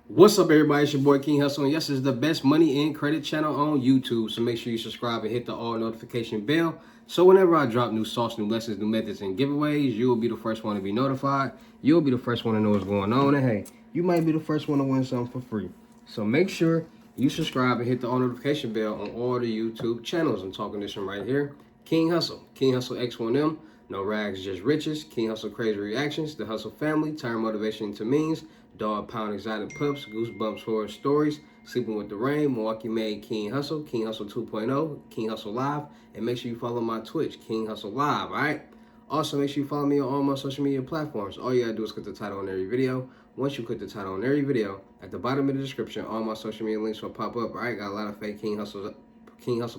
What's up, everybody? It's your boy King Hustle, and yes, it's the best money and credit channel on YouTube. So make sure you subscribe and hit the all notification bell. So whenever I drop new sauce, new lessons, new methods, and giveaways, you will be the first one to be notified. You'll be the first one to know what's going on. And hey, you might be the first one to win something for free. So make sure you subscribe and hit the all notification bell on all the YouTube channels. I'm talking this one right here. King Hustle X1M. No rags, just riches. King Hustle crazy reactions. The Hustle family. Turn motivation into means. Dog pound exotic pups. Goosebumps horror stories. Sleeping with the Rain. Milwaukee made King Hustle 2.0. King Hustle Live. And make sure you follow my Twitch, King Hustle Live, alright? Also, make sure you follow me on all my social media platforms. All you gotta do is click the title on every video. Once you click the title on every video, at the bottom of the description, all my social media links will pop up. Alright, got a lot of fake King Hustle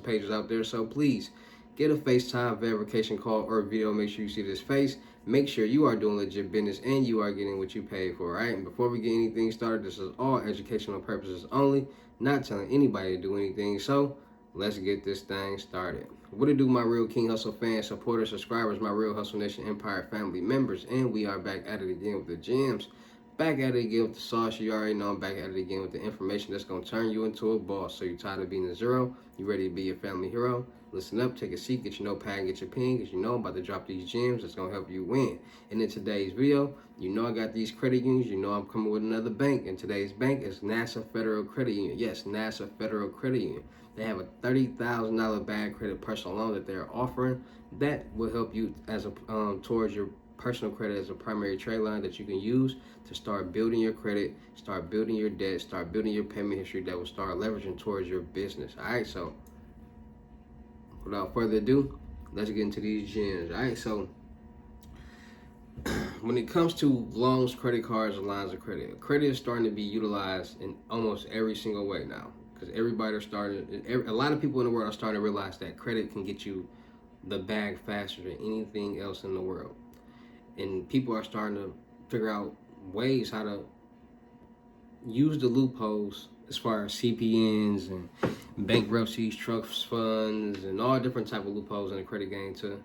pages out there, so please get a FaceTime verification call or video. Make sure you see this face. Make sure you are doing legit business and you are getting what you paid for, right? And before we get anything started, this is all educational purposes only, not telling anybody to do anything. So let's get this thing started. What it do, my real King Hustle fans, supporters, subscribers, my real Hustle Nation Empire family members, and we are back at it again with the gems. Back at it again with the sauce. You already know I'm back at it again with the information that's going to turn you into a boss. So you're tired of being a zero? You ready to be your family hero? Listen up, take a seat, get your notepad, and get your pen, because you know I'm about to drop these gems that's going to help you win. And in today's video, you know I got these credit unions. You know I'm coming with another bank. And today's bank is NASA Federal Credit Union. Yes, NASA Federal Credit Union. They have a $30,000 bad credit personal loan that they're offering that will help you as a towards your personal credit as a primary trade line that you can use to start building your credit, start building your debt, start building your payment history that will start leveraging towards your business. All right, so without further ado, let's get into these gems. All right, so when it comes to loans, credit cards, and lines of credit, credit is starting to be utilized in almost every single way now, because a lot of people in the world are starting to realize that credit can get you the bag faster than anything else in the world. And people are starting to figure out ways how to use the loopholes as far as CPNs and bankruptcies, trust funds, and all different type of loopholes in the credit game to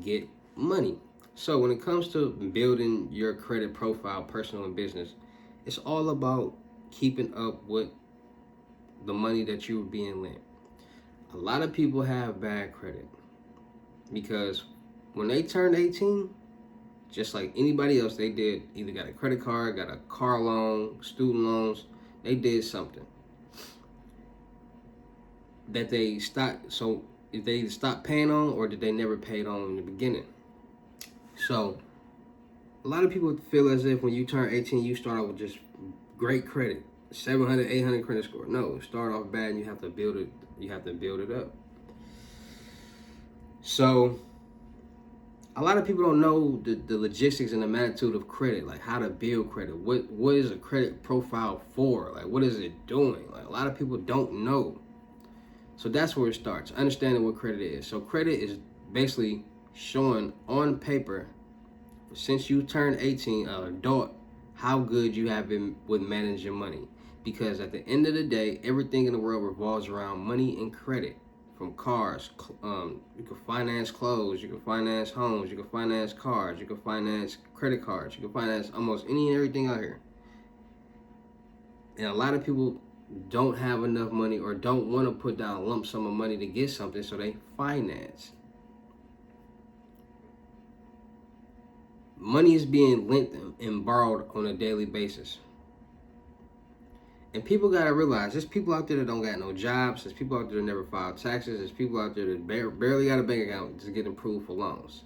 get money. So when it comes to building your credit profile, personal and business, it's all about keeping up with the money that you're being lent. A lot of people have bad credit because when they turn 18, just like anybody else, they did either got a credit card, got a car loan, student loans. They did something that they stopped. So if they stopped paying on, or did they never paid on in the beginning? So a lot of people feel as if when you turn 18, you start off with just great credit, 700, 800 credit score. No, start off bad and you have to build it. You have to build it up. So a lot of people don't know the logistics and the magnitude of credit, like how to build credit. What is a credit profile for? Like, what is it doing? Like, a lot of people don't know. So that's where it starts, understanding what credit is. So credit is basically showing on paper, since you turned 18, an adult, how good you have been with managing money. Because at the end of the day, everything in the world revolves around money and credit. From cars, you can finance clothes, you can finance homes, you can finance cars, you can finance credit cards, you can finance almost any and everything out here. And a lot of people don't have enough money or don't want to put down a lump sum of money to get something, so they finance. Money is being lent and borrowed on a daily basis. And people got to realize, there's people out there that don't got no jobs. There's people out there that never filed taxes. There's people out there that barely got a bank account to get approved for loans.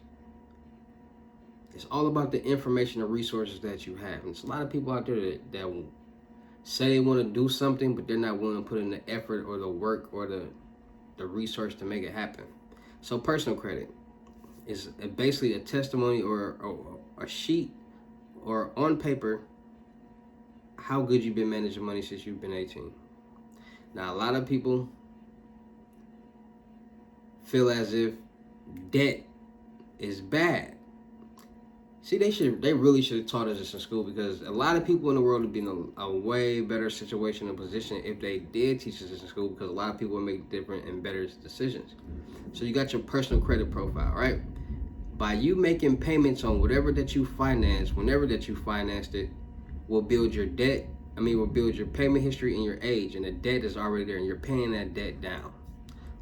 It's all about the information and resources that you have. And there's a lot of people out there that say they want to do something, but they're not willing to put in the effort or the work or the research to make it happen. So personal credit is basically a testimony or a sheet or on paper how good you've been managing money since you've been 18. Now, a lot of people feel as if debt is bad. See, they really should have taught us this in school, because a lot of people in the world would be in a way better situation and position if they did teach us this in school, because a lot of people would make different and better decisions. So you got your personal credit profile, right? By you making payments on whatever that you finance, whenever that you financed it, will build your debt will build your payment history and your age, and the debt is already there, and you're paying that debt down.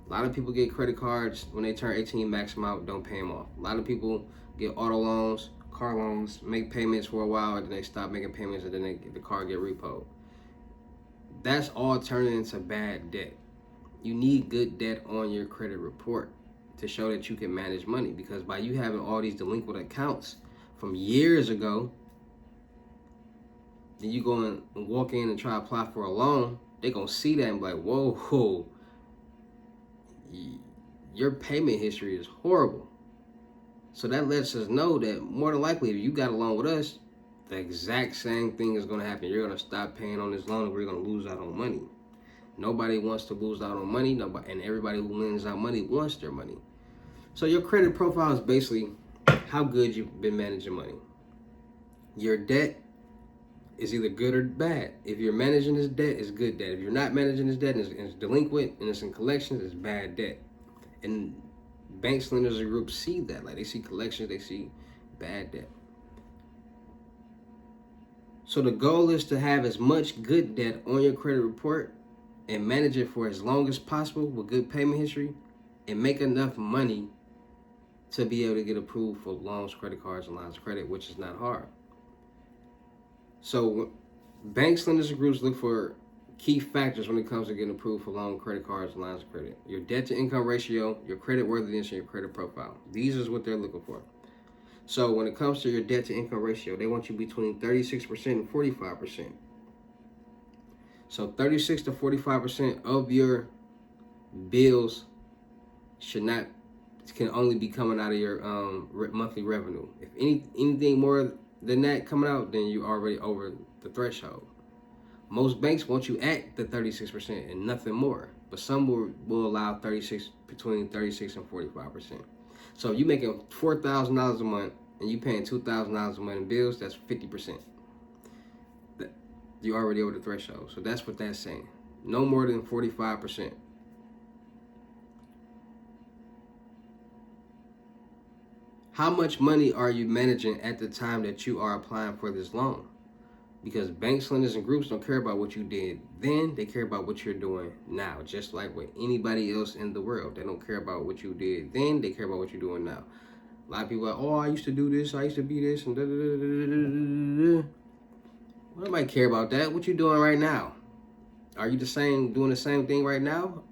A lot of people get credit cards when they turn 18, max them out, don't pay them off. A lot of people get auto loans, car loans, make payments for a while, and then they stop making payments, and then the car get repoed. That's all turning into bad debt. You need good debt on your credit report to show that you can manage money, because by you having all these delinquent accounts from years ago, then you go and walk in and try to apply for a loan, they're going to see that and be like, whoa, your payment history is horrible. So that lets us know that more than likely, if you got a loan with us, the exact same thing is going to happen. You're going to stop paying on this loan, and we're going to lose out on money. Nobody wants to lose out on money, and everybody who lends out money wants their money. So your credit profile is basically how good you've been managing money. Your debt is either good or bad. If you're managing this debt, it's good debt. If you're not managing this debt and it's delinquent and it's in collections, it's bad debt. And banks, lenders, and groups see that. Like, they see collections, they see bad debt. So the goal is to have as much good debt on your credit report and manage it for as long as possible with good payment history, and make enough money to be able to get approved for loans, credit cards, and lines of credit, which is not hard. So banks, lenders, and groups look for key factors when it comes to getting approved for loan, credit cards, and lines of credit. Your debt to income ratio, your credit worthiness, and your credit profile. These is what they're looking for. So when it comes to your debt to income ratio, they want you between 36% and 45%. So 36 to 45% of your bills can only be coming out of your monthly revenue. If anything more than that coming out, then you're already over the threshold. Most banks want you at the 36% and nothing more, but some will allow between 36 and 45%. So if you're making $4,000 a month and you paying $2,000 a month in bills, that's 50%. You're already over the threshold. So that's what that's saying. No more than 45%. How much money are you managing at the time that you are applying for this loan? Because banks, lenders, and groups don't care about what you did then. They care about what you're doing now, just like with anybody else in the world. They don't care about what you did then. They care about what you're doing now. A lot of people are like, oh, I used to do this, I used to be this, and da-da-da-da-da-da-da. Well, nobody care about that. What you doing right now? Are you doing the same thing right now?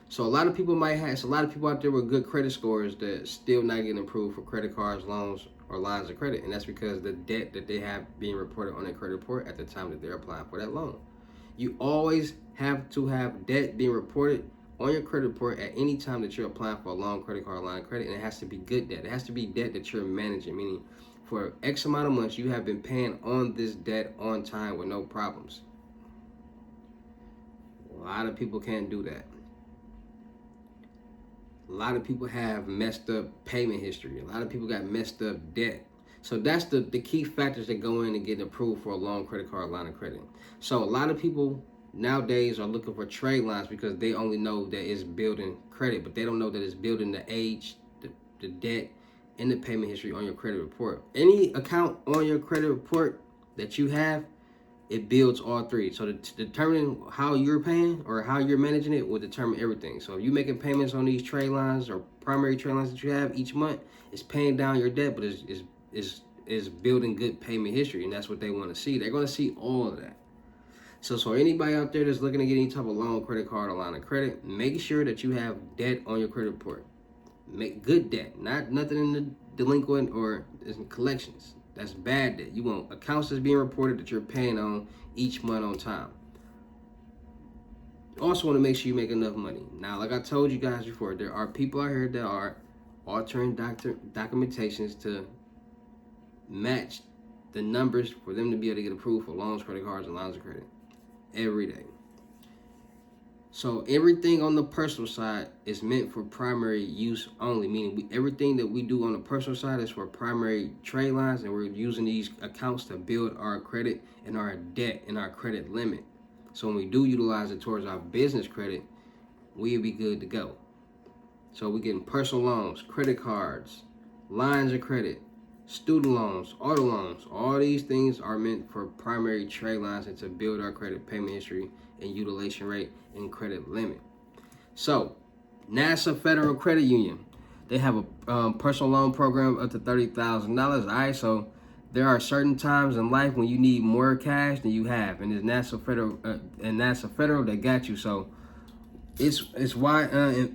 So a lot of people out there with good credit scores that still not getting approved for credit cards, loans, or lines of credit. And that's because the debt that they have being reported on their credit report at the time that they're applying for that loan. You always have to have debt being reported on your credit report at any time that you're applying for a loan, credit card, line of credit. And it has to be good debt. It has to be debt that you're managing, meaning for X amount of months, you have been paying on this debt on time with no problems. A lot of people can't do that. A lot of people have messed up payment history. A lot of people got messed up debt. So that's the key factors that go in and get approved for a loan, credit card, line of credit. So a lot of people nowadays are looking for trade lines because they only know that it's building credit, but they don't know that it's building the age, the debt, and the payment history on your credit report. Any account on your credit report that you have, it builds all three. So to determine how you're paying or how you're managing it will determine everything. So if you're making payments on these trade lines or primary trade lines that you have each month, it's paying down your debt, but is building good payment history, and that's what they want to see. They're going to see all of that. So anybody out there that's looking to get any type of loan, credit card, or line of credit, make sure that you have debt on your credit report. Make good debt, not nothing in the delinquent or in collections. That's bad debt. You want accounts that's being reported that you're paying on each month on time. You also want to make sure you make enough money. Now, like I told you guys before, there are people out here that are altering documentations to match the numbers for them to be able to get approved for loans, credit cards, and lines of credit every day. So everything on the personal side is meant for primary use only, meaning everything that we do on the personal side is for primary trade lines, and we're using these accounts to build our credit and our debt and our credit limit. So when we do utilize it towards our business credit, we'll be good to go. So we're getting personal loans, credit cards, lines of credit, student loans, auto loans. All these things are meant for primary trade lines and to build our credit payment history and utilization rate and credit limit. So, NASA Federal Credit Union, they have a personal loan program up to $30,000. All right, so there are certain times in life when you need more cash than you have, and it's NASA Federal that got you. So it's why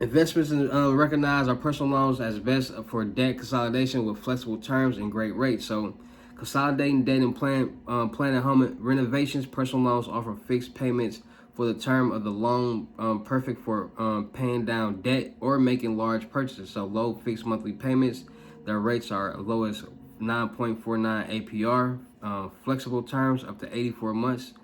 investments recognize our personal loans as best for debt consolidation with flexible terms and great rates. So consolidating debt and planning home renovations, personal loans offer fixed payments for the term of the loan, perfect for paying down debt or making large purchases. So low fixed monthly payments. Their rates are low as 9.49 APR, flexible terms up to 84 months,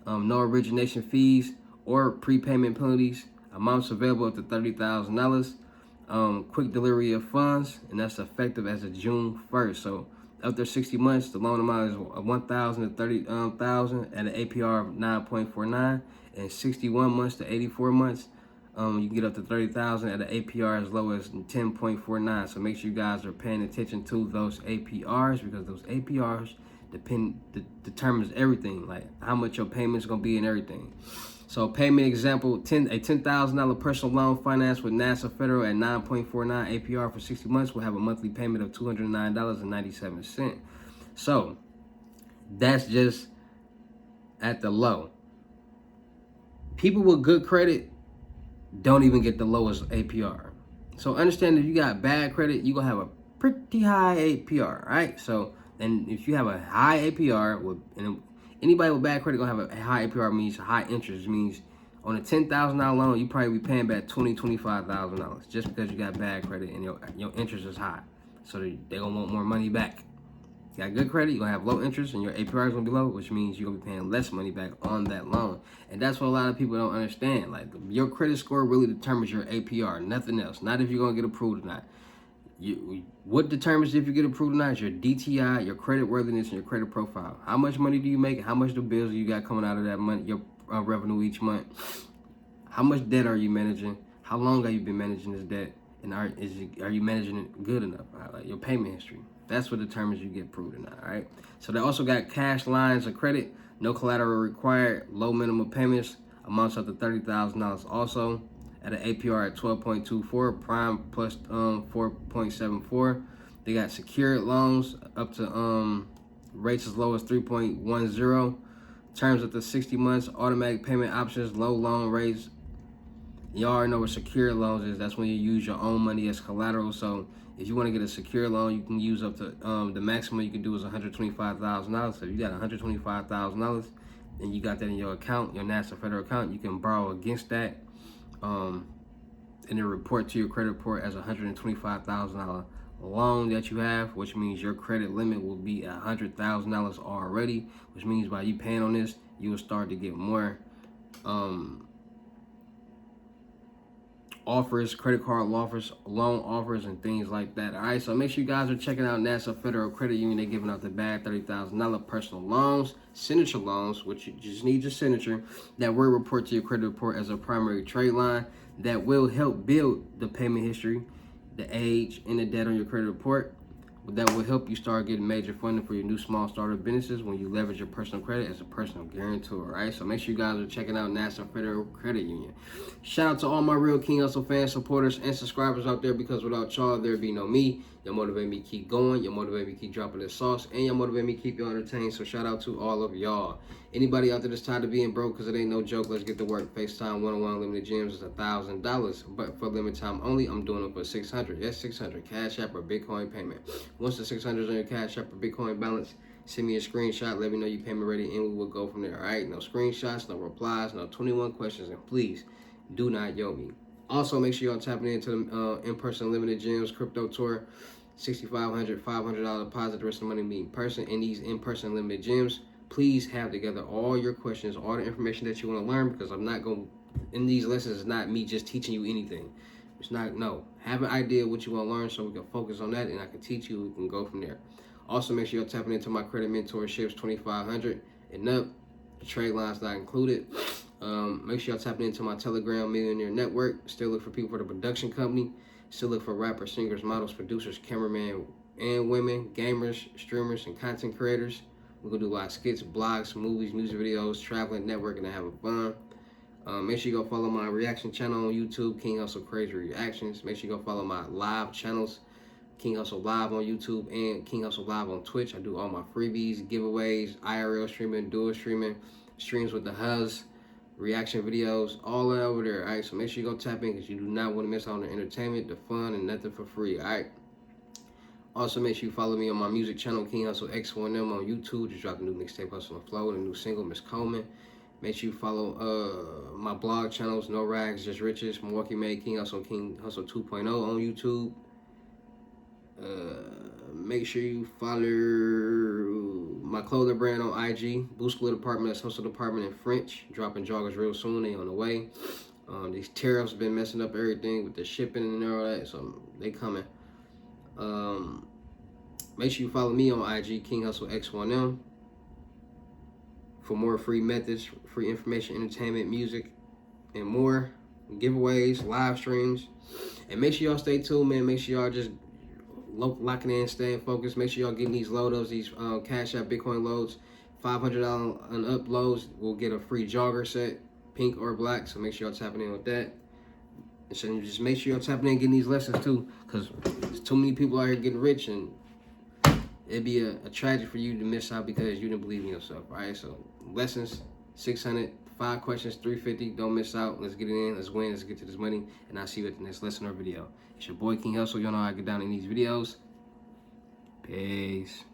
no origination fees or prepayment penalties, amounts available up to $30,000, quick delivery of funds, and that's effective as of June 1st. So after 60 months, the loan amount is $1,000 to $30,000 at an APR of 9.49, and 61 months to 84 months, you can get up to $30,000 at an APR as low as 10.49. So make sure you guys are paying attention to those APRs, because those APRs determines everything, like how much your payment's gonna be and everything. So payment example, a $10,000 personal loan financed with NASA Federal at 9.49 APR for 60 months will have a monthly payment of $209.97. So that's just at the low. People with good credit don't even get the lowest APR. So understand, if you got bad credit, you're gonna have a pretty high APR, right? So, and if you have a high APR, and anybody with bad credit gonna have a high APR, means high interest, means on a $10,000 loan, you probably be paying back $25,000 just because you got bad credit and your interest is high. So they gonna want more money back. You got good credit, you're gonna have low interest, and your APR is gonna be low, which means you're gonna be paying less money back on that loan. And that's what a lot of people don't understand. Like, your credit score really determines your APR, nothing else. Not if you're gonna get approved or not. What determines if you get approved or not is your DTI, your credit worthiness, and your credit profile. How much money do you make? How much the bills you got coming out of that money, your revenue each month? How much debt are you managing? How long have you been managing this debt? And are you managing it good enough? Like your payment history. That's what determines you get approved or not, all right? So they also got cash lines of credit, no collateral required, low minimum payments, amounts up to $30,000 also, at an APR at 12.24, prime plus 4.74. They got secured loans up to rates as low as 3.10, terms up to 60 months, automatic payment options, low loan rates. You already know what secured loans is. That's when you use your own money as collateral. So if you want to get a secure loan, you can use up to the maximum you can do is $125,000. So if you got $125,000 and you got that in your account, your NASA Federal account, you can borrow against that, and then report to your credit report as a $125,000 loan that you have, which means your credit limit will be $100,000 already. Which means by you paying on this, you will start to get more offers, credit card offers, loan offers, and things like that. All right, so make sure you guys are checking out NASA Federal Credit Union. They're giving out the bad $30,000 personal loans, signature loans, which you just need your signature, that will report to your credit report as a primary trade line that will help build the payment history, the age, and the debt on your credit report. That will help you start getting major funding for your new small startup businesses when you leverage your personal credit as a personal guarantor, right? So make sure you guys are checking out NASA Federal Credit Union. Shout out to all my real King Hustle fans, supporters, and subscribers out there, because without y'all, there'd be no me. You motivate me to keep going, you motivate me to keep dropping this sauce, and you motivate me to keep you entertained. So shout out to all of y'all. Anybody out there that's tired of being broke, because it ain't no joke, let's get to work. FaceTime one-on-one limited gyms is $1,000, but for limited time only, I'm doing it for $600. Yes, $600, Cash App or Bitcoin payment. Once the $600 is on your Cash App or Bitcoin balance, send me a screenshot, let me know you payment ready, and we will go from there, all right? No screenshots, no replies, no 21 questions, and please do not yo me. Also, make sure y'all tapping into the in-person limited gyms, crypto tour, $6,500, $500 deposit, the rest of the money be in person. In these in-person limited gyms, please have together all your questions, all the information that you want to learn, because I'm not going to, in these lessons, it's not me just teaching you anything. It's not, no. Have an idea what you want to learn so we can focus on that, and I can teach you, we can go from there. Also, make sure you're tapping into my credit mentorships, $2,500 and up. The trade line's not included. Make sure y'all tapping into my Telegram Millionaire Network. Still look for people for the production company. Still look for rappers, singers, models, producers, cameramen, and women, gamers, streamers, and content creators. We're going to do a lot of skits, blogs, movies, music videos, traveling, networking, and having fun. Make sure you go follow my reaction channel on YouTube, King Hustle Crazy Reactions. Make sure you go follow my live channels, King Hustle Live on YouTube and King Hustle Live on Twitch. I do all my freebies, giveaways, IRL streaming, dual streaming, streams with the Huz, reaction videos, all that over there. All right, so make sure you go tap in because you do not want to miss out on the entertainment, the fun, and nothing for free. All right. Also, make sure you follow me on my music channel, King Hustle X1M on YouTube. Just dropped a new mixtape, Hustle and Flow, and a new single, Miss Coleman. Make sure you follow my blog channels, No Rags, Just Riches, Milwaukee Made, King Hustle 2.0 on YouTube. Make sure you follow my clothing brand on IG, Boost Glitter Department, that's Hustle Department in French. Dropping joggers real soon, they on the way. These tariffs been messing up everything with the shipping and all that, so they coming. Make sure you follow me on IG, King Hustle X1M, for more free methods, free information, entertainment, music, and more. Giveaways, live streams. And make sure y'all stay tuned, man. Make sure y'all just locking in, staying focused. Make sure y'all getting these loads, these Cash App Bitcoin loads. $500 on uploads. We'll get a free jogger set, pink or black. So make sure y'all tapping in with that. And so just make sure y'all tapping in, getting these lessons too, because there's too many people out here getting rich, and it'd be a tragedy for you to miss out because you didn't believe in yourself. All right, so lessons, 600, 5 questions, 350. Don't miss out. Let's get it in. Let's win. Let's get to this money. And I'll see you at the next lesson or video. It's your boy King Hustle. Y'all know how I get down in these videos. Peace.